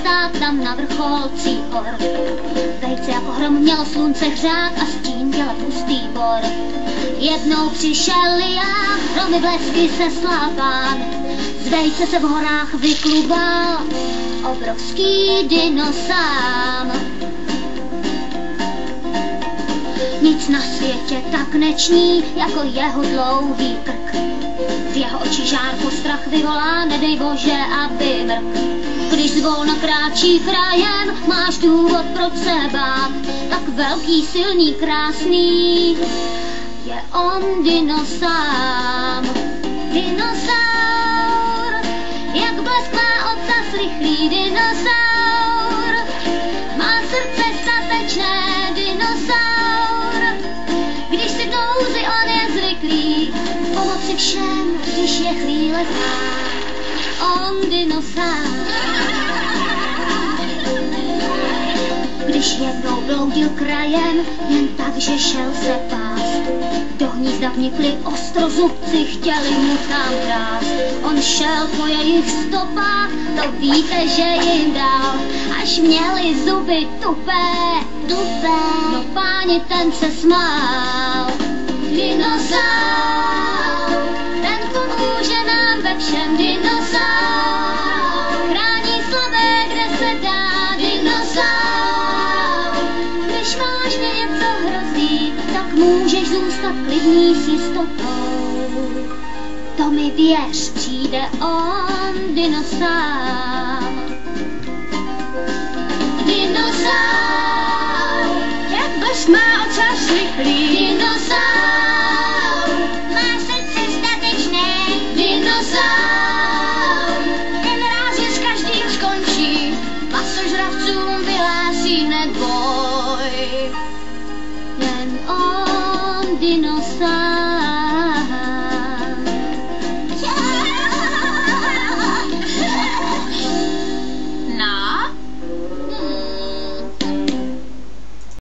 stát tam na vrcholci hor. Vejce jako hrom mělo slunce hřát a stín dělat hustý bor. Jednou přišel liák, hromy blesky se slápán. Z vejce se v horách vyklubal obrovský dinosám. Nic na světě tak neční, jako jeho dlouhý krk. Z jeho očí žár strach vyvolá, nedej bože, aby mrk. Když zvolna kráčí krajem, máš důvod proč se bát. Tak velký, silný, krásný je on dinosám. Dinosaur, jak blesk má ocas rychlý dinosaur. Má srdce statečné dinosaur. Když si touzy, on je zvyklý pomoci všem, když je chvíle zlá. On dinosaur. Když jednou bloudil krajem, jen tak, že šel se pást. Do hnízda vnikli ostrozubci, chtěli mu tam krást. On šel po jejich stopách, to víte, že jim dal. Až měli zuby tupé, no páni, ten se smál. Dinosaur, ten pomůže nám ve všem. Dinosaur, chrání slabé, kde se dá. Dinosaur, když vážně něco hrozí, tak můžeš zůstat klidný s jistotou. To mi věř, přijde on, dinosám. Dinosaur, jak blesk má ocas rychlý. Dinosaur, má srdce statečné. Dinosaur, ten rázně s každým skončí, masožravcům vyhlásí hned boj. Jen on, dinosaur.